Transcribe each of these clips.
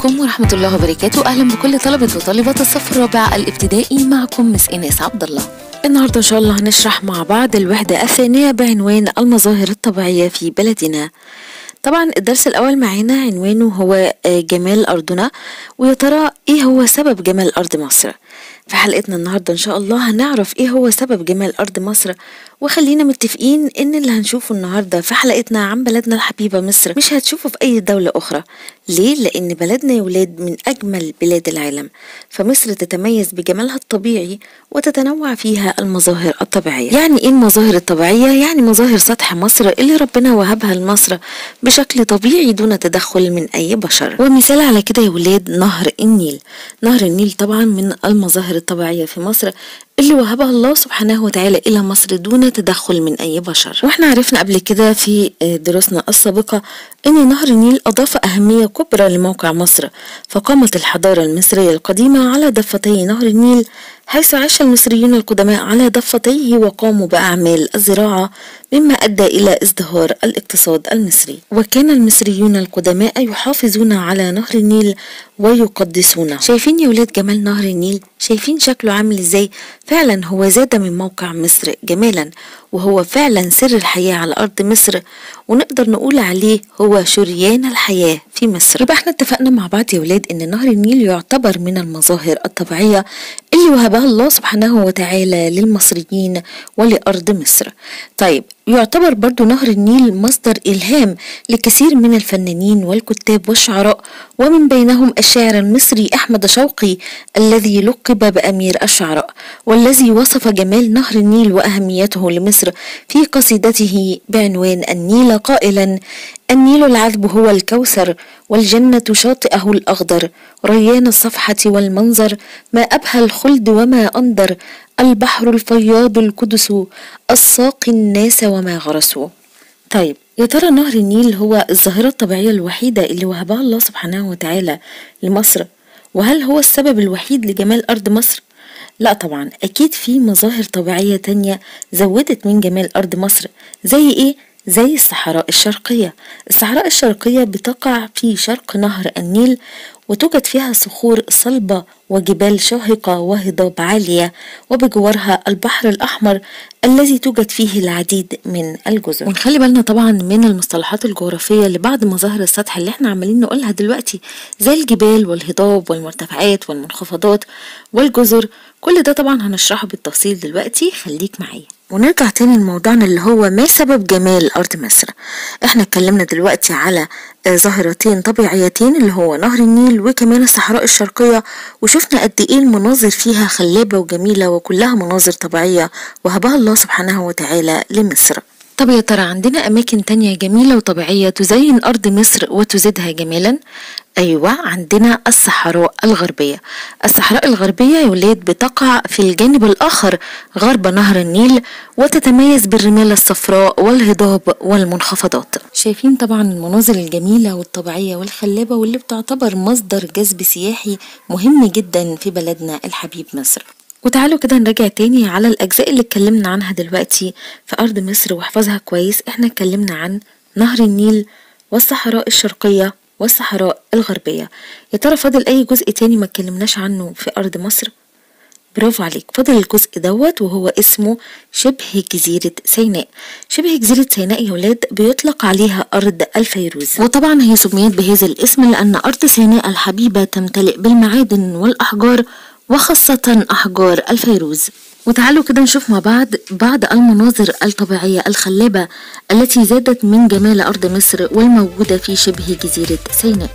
عليكم ورحمة الله وبركاته. أهلا بكل طلبة وطالبات الصف الرابع الابتدائي، معكم مس إيناس عبد الله. النهارده إن شاء الله هنشرح مع بعض الوحدة الثانية بعنوان المظاهر الطبيعية في بلدنا. طبعا الدرس الأول معانا عنوانه هو جمال أرضنا، ويا ترى إيه هو سبب جمال أرض مصر؟ في حلقتنا النهارده إن شاء الله هنعرف إيه هو سبب جمال أرض مصر، وخلينا متفقين إن اللي هنشوفه النهارده في حلقتنا عن بلدنا الحبيبة مصر مش هتشوفه في أي دولة أخرى. ليه؟ لأن بلدنا يا ولاد من أجمل بلاد العالم، فمصر تتميز بجمالها الطبيعي وتتنوع فيها المظاهر الطبيعية. يعني إيه المظاهر الطبيعية؟ يعني مظاهر سطح مصر اللي ربنا وهبها لمصر بشكل طبيعي دون تدخل من أي بشر. ومثال على كده يا ولاد نهر النيل. نهر النيل طبعا من المظاهر الطبيعية في مصر اللي وهبها الله سبحانه وتعالى إلى مصر دون تدخل من أي بشر. واحنا عرفنا قبل كده في دروسنا السابقة إن نهر النيل أضاف أهمية كبرى لموقع مصر، فقامت الحضارة المصرية القديمة على ضفتي نهر النيل، حيث عاش المصريون القدماء على ضفتيه وقاموا بأعمال الزراعة، مما أدى إلى ازدهار الاقتصاد المصري. وكان المصريون القدماء يحافظون على نهر النيل ويقدسونه. شايفين يا ولاد جمال نهر النيل؟ شايفين شكله عامل ازاي؟ فعلا هو زاد من موقع مصر جمالا، وهو فعلا سر الحياة على أرض مصر، ونقدر نقول عليه هو شريان الحياة في مصر. يبقى احنا اتفقنا مع بعض يا ولاد ان نهر النيل يعتبر من المظاهر الطبيعية اللي وهبها الله سبحانه وتعالى للمصريين ولأرض مصر. طيب يعتبر برضو نهر النيل مصدر إلهام لكثير من الفنانين والكتاب والشعراء، ومن بينهم الشاعر المصري أحمد شوقي الذي لقب بأمير الشعراء، والذي وصف جمال نهر النيل وأهميته لمصر في قصيدته بعنوان النيل قائلا: النيل العذب هو الكوثر، والجنة شاطئه الأخضر، ريان الصفحة والمنظر، ما أبهى الخلد وما أنظر، البحر الفياض القدس، الساقي الناس وما غرسوا. طيب يا ترى نهر النيل هو الظاهرة الطبيعية الوحيدة اللي وهبها الله سبحانه وتعالى لمصر؟ وهل هو السبب الوحيد لجمال أرض مصر؟ لا طبعا، أكيد في مظاهر طبيعية تانية زودت من جمال أرض مصر. زي إيه؟ زي الصحراء الشرقية. الصحراء الشرقية بتقع في شرق نهر النيل، وتوجد فيها صخور صلبة وجبال شاهقة وهضاب عالية، وبجوارها البحر الأحمر الذي توجد فيه العديد من الجزر. ونخلي بالنا طبعا من المصطلحات الجغرافية لبعض مظاهر السطح اللي احنا عمالين نقولها دلوقتي، زي الجبال والهضاب والمرتفعات والمنخفضات والجزر. كل ده طبعا هنشرحه بالتفصيل دلوقتي، خليك معايا. ونرجع تاني لموضوعنا اللي هو ما سبب جمال أرض مصر. احنا اتكلمنا دلوقتي على ظاهرتين طبيعيتين اللي هو نهر النيل وكمان الصحراء الشرقية، وشفنا قد ايه المناظر فيها خلابة وجميلة وكلها مناظر طبيعية وهبها الله سبحانه وتعالى لمصر. طب يا ترى عندنا أماكن تانية جميلة وطبيعية تزين أرض مصر وتزيدها جمالا؟ أيوة، عندنا الصحراء الغربية. الصحراء الغربية يا ولاد بتقع في الجانب الآخر غرب نهر النيل، وتتميز بالرمال الصفراء والهضاب والمنخفضات. شايفين طبعا المناظر الجميلة والطبيعية والخلابة، واللي بتعتبر مصدر جذب سياحي مهم جدا في بلدنا الحبيب مصر. وتعالوا كده نراجع تاني على الأجزاء اللي اتكلمنا عنها دلوقتي في أرض مصر واحفظها كويس. احنا اتكلمنا عن نهر النيل والصحراء الشرقية والصحراء الغربية. يا ترى فاضل أي جزء تاني ما اتكلمناش عنه في أرض مصر؟ برافو عليك، فاضل الجزء دوت وهو اسمه شبه جزيرة سيناء. شبه جزيرة سيناء يا ولاد بيطلق عليها أرض الفيروز، وطبعا هي سميت بهذا الاسم لأن أرض سيناء الحبيبة تمتلئ بالمعادن والأحجار، وخاصة أحجار الفيروز. وتعالوا كده نشوف مع بعض المناظر الطبيعية الخلابة التي زادت من جمال أرض مصر والموجودة في شبه جزيرة سيناء.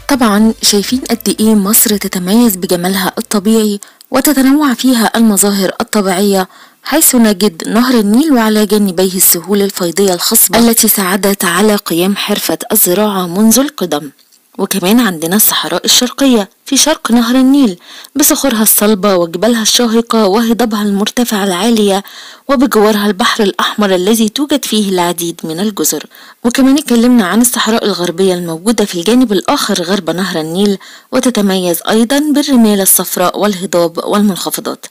طبعا شايفين قد ايه مصر تتميز بجمالها الطبيعي وتتنوع فيها المظاهر الطبيعية، حيث نجد نهر النيل وعلى جانبيه السهول الفيضية الخصبة التي ساعدت على قيام حرفة الزراعة منذ القدم. وكمان عندنا الصحراء الشرقية في شرق نهر النيل بصخورها الصلبة وجبالها الشاهقة وهضابها المرتفعة العالية، وبجوارها البحر الأحمر الذي توجد فيه العديد من الجزر. وكمان اتكلمنا عن الصحراء الغربية الموجودة في الجانب الآخر غرب نهر النيل، وتتميز أيضا بالرمال الصفراء والهضاب والمنخفضات.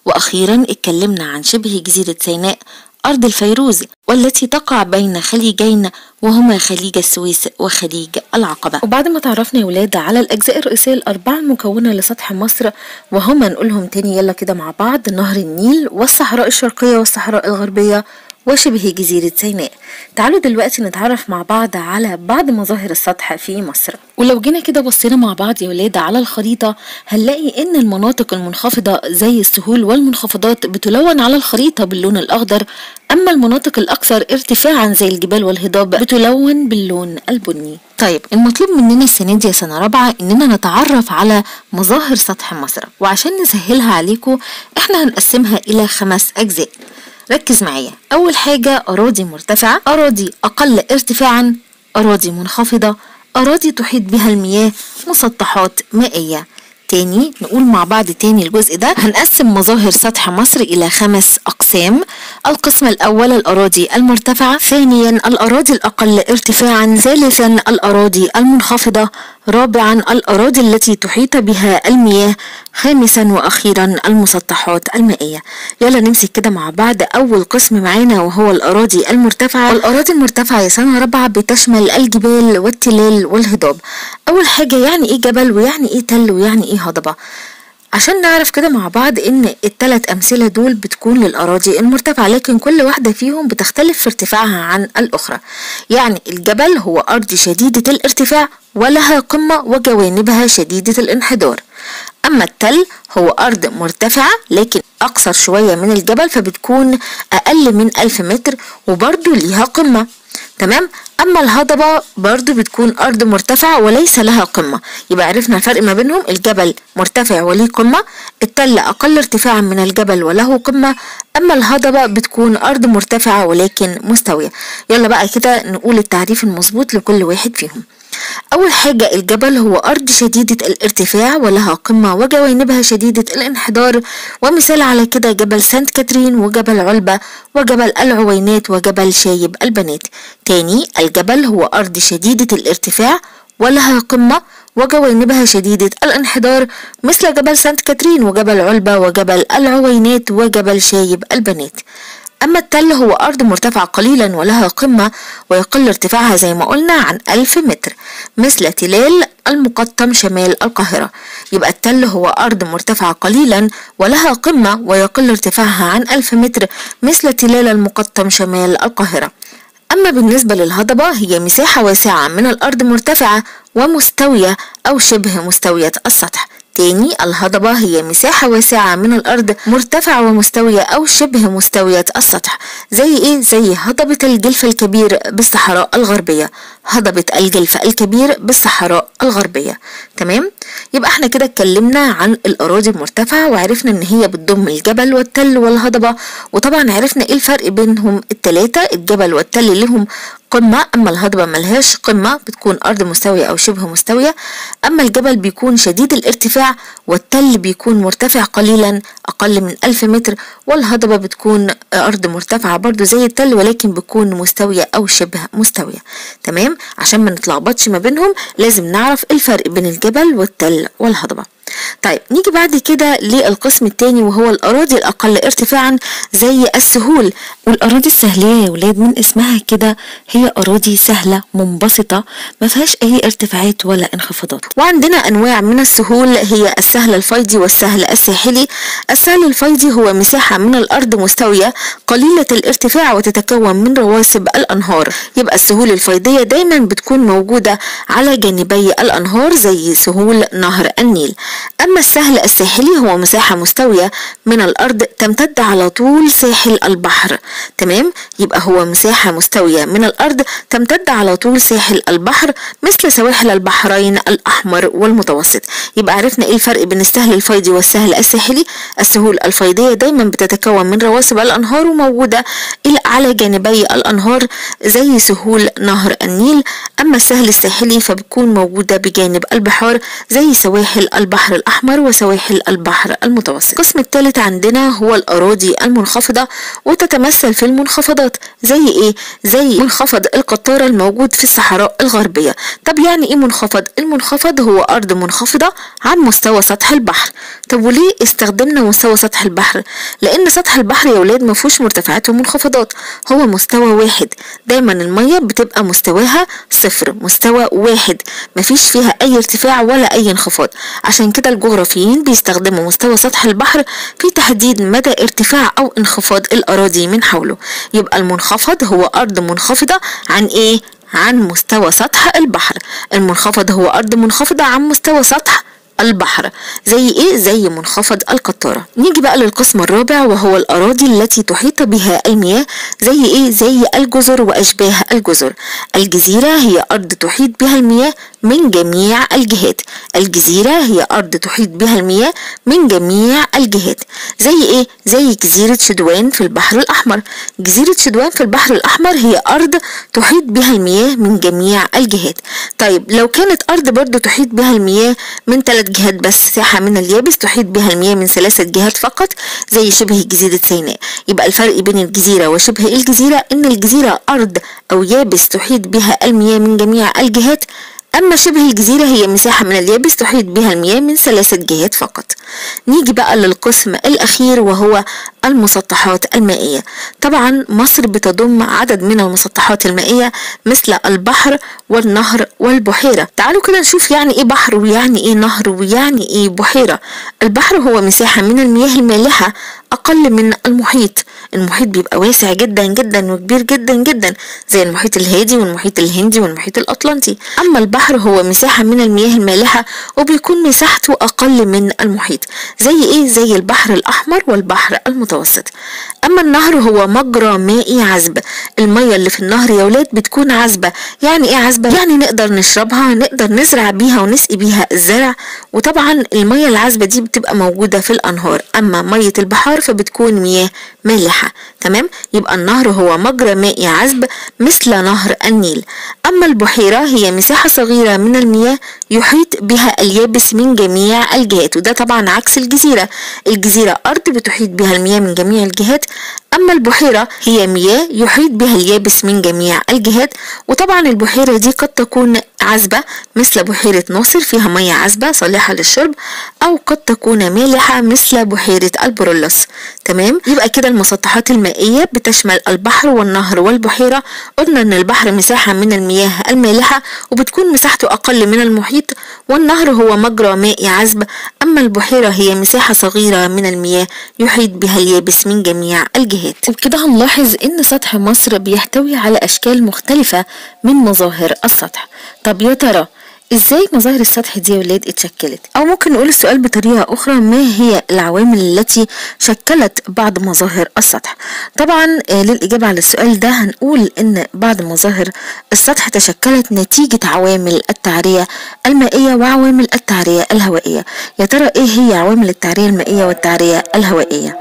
وأخيرا اتكلمنا عن شبه جزيرة سيناء أرض الفيروز، والتي تقع بين خليجين وهما خليج السويس وخليج العقبة. وبعد ما تعرفنا يا ولاد على الأجزاء الرئيسية الأربعة المكونة لسطح مصر، وهما نقولهم تاني يلا كده مع بعض: نهر النيل والصحراء الشرقية والصحراء الغربية وشبه جزيرة سيناء. تعالوا دلوقتي نتعرف مع بعض على بعض مظاهر السطح في مصر. ولو جينا كده بصينا مع بعض يا ولاد على الخريطة، هنلاقي ان المناطق المنخفضة زي السهول والمنخفضات بتلون على الخريطة باللون الأخضر، أما المناطق الأكثر ارتفاعا زي الجبال والهضاب بتلون باللون البني. طيب المطلوب مننا السنة دي يا سنة رابعة إننا نتعرف على مظاهر سطح مصر، وعشان نسهلها عليكم احنا هنقسمها إلى 5 أجزاء. ركز معايا. أول حاجة أراضي مرتفعة، أراضي أقل ارتفاعا، أراضي منخفضة، أراضي تحيط بها المياه، مسطحات مائية. تاني نقول مع بعض تاني الجزء ده. هنقسم مظاهر سطح مصر إلى 5 أقسام. القسم الأول الأراضي المرتفعة، ثانيا الأراضي الأقل ارتفاعا، ثالثا الأراضي المنخفضة، رابعا الأراضي التي تحيط بها المياه، خامسا وأخيرا المسطحات المائية. يلا نمسك كده مع بعض أول قسم معانا وهو الأراضي المرتفعة. والأراضي المرتفعة يا سنة رابعة بتشمل الجبال والتلال والهضاب. أول حاجة يعني إيه جبل ويعني إيه تل ويعني إيه هضبة؟ عشان نعرف كده مع بعض ان ال3 امثلة دول بتكون للأراضي المرتفعة، لكن كل واحدة فيهم بتختلف في ارتفاعها عن الأخرى. يعني الجبل هو أرض شديدة الارتفاع ولها قمة وجوانبها شديدة الانحدار. أما التل هو أرض مرتفعة لكن أقصر شوية من الجبل، فبتكون أقل من 1000 متر وبرضو ليها قمة. تمام. أما الهضبة برضو بتكون أرض مرتفعة وليس لها قمة. يبقى عرفنا الفرق ما بينهم: الجبل مرتفع وليه قمة، التل أقل ارتفاعا من الجبل وله قمة، أما الهضبة بتكون أرض مرتفعة ولكن مستوية. يلا بقى كده نقول التعريف المظبوط لكل واحد فيهم. أول حاجة الجبل هو أرض شديدة الارتفاع ولها قمة وجوانبها شديدة الانحدار، ومثال على كده جبل سانت كاترين وجبل علبة وجبل العوينات وجبل شايب البنات. تاني، الجبل هو أرض شديدة الارتفاع ولها قمة وجوانبها شديدة الانحدار، مثل جبل سانت كاترين وجبل علبة وجبل العوينات وجبل شايب البنات. أما التل هو أرض مرتفعة قليلا ولها قمة ويقل ارتفاعها زي ما قلنا عن 1000 متر، مثل تلال المقطم شمال القاهرة. يبقى التل هو أرض مرتفعة قليلا ولها قمة ويقل ارتفاعها عن 1000 متر، مثل تلال المقطم شمال القاهرة. أما بالنسبة للهضبة هي مساحة واسعة من الأرض مرتفعة ومستوية أو شبه مستوية السطح. تاني، الهضبة هي مساحة واسعة من الأرض مرتفعة ومستوية أو شبه مستوية السطح. زي إيه؟ زي هضبة الجلف الكبير بالصحراء الغربية، هضبة الجلف الكبير بالصحراء الغربية. تمام؟ يبقى احنا كده اتكلمنا عن الأراضي المرتفعة وعرفنا إن هي بتضم الجبل والتل والهضبة، وطبعا عرفنا إيه الفرق بينهم التلاتة. الجبل والتل لهم قمة، أما الهضبة ملهاش قمة، بتكون أرض مستوية أو شبه مستوية. أما الجبل بيكون شديد الارتفاع والتل بيكون مرتفع قليلا أقل من 1000 متر، والهضبة بتكون أرض مرتفعة برضو زي التل ولكن بتكون مستوية أو شبه مستوية. تمام؟ عشان ما نتلخبطش ما بينهم لازم نعرف الفرق بين الجبل والتل والهضبة. طيب نيجي بعد كده للقسم الثاني وهو الأراضي الأقل ارتفاعا زي السهول. والأراضي السهلية يا ولاد من اسمها كده هي أراضي سهلة منبسطة ما فيهاش أي ارتفاعات ولا انخفاضات. وعندنا أنواع من السهول هي السهل الفيضي والسهل الساحلي. السهل الفيضي هو مساحة من الأرض مستوية قليلة الارتفاع وتتكون من رواسب الأنهار. يبقى السهول الفيضية دايما بتكون موجودة على جانبي الأنهار زي سهول نهر النيل. أما السهل الساحلي هو مساحة مستوية من الأرض تمتد على طول ساحل البحر. تمام؟ يبقى هو مساحة مستوية من الأرض تمتد على طول ساحل البحر، مثل سواحل البحرين الأحمر والمتوسط. يبقى عرفنا إيه الفرق بين السهل الفيضي والسهل الساحلي. السهول الفيضية دايما بتتكون من رواسب الأنهار وموجودة إلى على جانبي الأنهار زي سهول نهر النيل، أما السهل الساحلي فبتكون موجودة بجانب البحار زي سواحل البحر الأحمر وسواحل البحر المتوسط. القسم الثالث عندنا هو الأراضي المنخفضة، وتتمثل في المنخفضات زي إيه؟ زي منخفض القطارة الموجود في الصحراء الغربية. طب يعني إيه منخفض؟ المنخفض هو أرض منخفضة عن مستوى سطح البحر. طب وليه استخدمنا مستوى سطح البحر؟ لأن سطح البحر يا ولاد مفهوش مرتفعات ومنخفضات، هو مستوى واحد، دايما المية بتبقى مستواها صفر، مستوى واحد، مفيش فيها أي ارتفاع ولا أي انخفاض. عشان كده الجغرافيين بيستخدموا مستوى سطح البحر في تحديد مدى ارتفاع أو انخفاض الأراضي من حوله. يبقى المنخفض هو أرض منخفضة عن إيه؟ عن مستوى سطح البحر. المنخفض هو أرض منخفضة عن مستوى سطح البحر زي ايه؟ زي منخفض القطارة. نيجي بقى للقسم الرابع وهو الأراضي التي تحيط بها المياه زي ايه؟ زي الجزر وأشباه الجزر. الجزيرة هي أرض تحيط بها المياه من جميع الجهات. الجزيرة هي أرض تحيط بها المياه من جميع الجهات زي ايه؟ زي جزيرة شدوان في البحر الأحمر. جزيرة شدوان في البحر الأحمر هي أرض تحيط بها المياه من جميع الجهات. طيب لو كانت أرض برضو تحيط بها المياه من 3 جهات بس، ساحة من اليابس تحيط بها المياه من 3 جهات فقط زي شبه جزيرة سيناء. يبقى الفرق بين الجزيرة وشبه الجزيرة إن الجزيرة أرض أو يابس تحيط بها المياه من جميع الجهات، أما شبه الجزيرة هي مساحة من اليابس تحيط بها المياه من 3 جهات فقط. نيجي بقى للقسم الأخير وهو المسطحات المائية. طبعا مصر بتضم عدد من المسطحات المائية مثل البحر والنهر والبحيرة. تعالوا كده نشوف يعني ايه بحر ويعني ايه نهر ويعني ايه بحيرة. البحر هو مساحة من المياه المالحة أقل من المحيط. المحيط بيبقى واسع جدا جدا وكبير جدا جدا زي المحيط الهادي والمحيط الهندي والمحيط الأطلنطي. أما البحر هو مساحة من المياه المالحة وبيكون مساحته أقل من المحيط زي إيه؟ زي البحر الأحمر والبحر المتوسط. أما النهر هو مجرى مائي عذب. المية اللي في النهر يا ولاد بتكون عذبة. يعني إيه عذبة؟ يعني نقدر نشربها، نقدر نزرع بيها ونسقي بيها الزرع. وطبعا المية العذبة دي بتبقى موجودة في الأنهار. أما مية البحار فبتكون مياه مالحة. تمام؟ يبقى النهر هو مجرى مائي عذب مثل نهر النيل. أما البحيرة هي مساحة صغيرة من المياه يحيط بها اليابس من جميع الجهات، وده طبعا عكس الجزيرة. الجزيرة أرض بتحيط بها المياه من جميع الجهات، أما البحيرة هي مياه يحيط بها اليابس من جميع الجهات. وطبعا البحيرة دي قد تكون عذبة مثل بحيرة ناصر فيها مياه عذبة صالحة للشرب، أو قد تكون مالحة مثل بحيرة البرولوس. تمام؟ يبقى كده المسطحات المائية بتشمل البحر والنهر والبحيرة. قلنا إن البحر مساحة من المياه المالحة وبتكون مساحته أقل من المحيط، والنهر هو مجرى مائي عذب، أما البحيرة هي مساحة صغيرة من المياه يحيط بها اليابس من جميع الجهات. وبكده هنلاحظ إن سطح مصر بيحتوي على أشكال مختلفة من مظاهر السطح. طب يا ترى ازاي مظاهر السطح دي يا ولاد اتشكلت؟ او ممكن نقول السؤال بطريقة اخرى، ما هي العوامل التي شكلت بعض مظاهر السطح؟ طبعا للاجابة على السؤال ده هنقول ان بعض مظاهر السطح تشكلت نتيجة عوامل التعرية المائية وعوامل التعرية الهوائية. يا ترى ايه هي عوامل التعرية المائية والتعرية الهوائية؟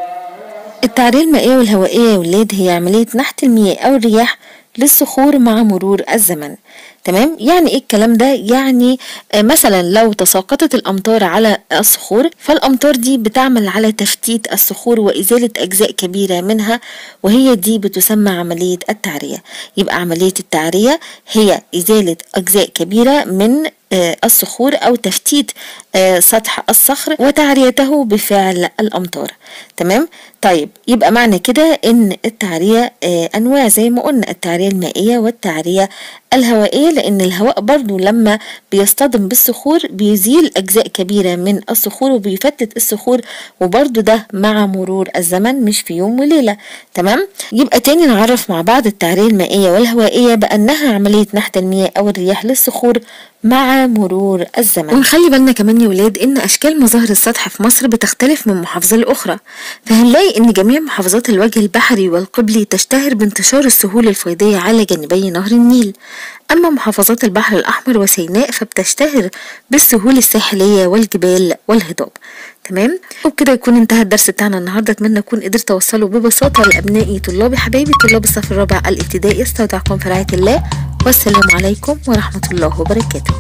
التعرية المائية والهوائية يا ولاد هي عملية نحت المياه او الرياح للصخور مع مرور الزمن. تمام؟ يعني ايه الكلام ده؟ يعني مثلا لو تساقطت الامطار على الصخور فالامطار دي بتعمل على تفتيت الصخور وازالة اجزاء كبيرة منها، وهي دي بتسمى عملية التعرية. يبقى عملية التعرية هي ازالة اجزاء كبيرة من الصخور او تفتيت سطح الصخر وتعريته بفعل الامطار. تمام؟ طيب يبقى معنى كده ان التعرية انواع زي ما قلنا، التعرية المائية والتعرية الهوائية، لان الهواء برضو لما بيصطدم بالصخور بيزيل اجزاء كبيرة من الصخور وبيفتت الصخور، وبرضو ده مع مرور الزمن مش في يوم وليلة. تمام؟ يبقى تاني نعرف مع بعض التعرية المائية والهوائية بانها عملية نحت المياه او الرياح للصخور مع مرور الزمن. ونخلي بالنا كمان يا ولاد ان اشكال مظاهر السطح في مصر بتختلف من محافظة لاخرى، فهنلاقي ان جميع محافظات الوجه البحري والقبلي تشتهر بانتشار السهول الفيضية على جانبي نهر النيل، اما محافظات البحر الاحمر وسيناء فبتشتهر بالسهول الساحلية والجبال والهضاب. تمام، وبكده يكون انتهى الدرس بتاعنا النهارده. اتمنى اكون قدرت اوصله ببساطه لابنائي طلابي حبايبي طلاب الصف الرابع الابتدائي. استودعكم في رعايه الله، والسلام عليكم ورحمه الله وبركاته.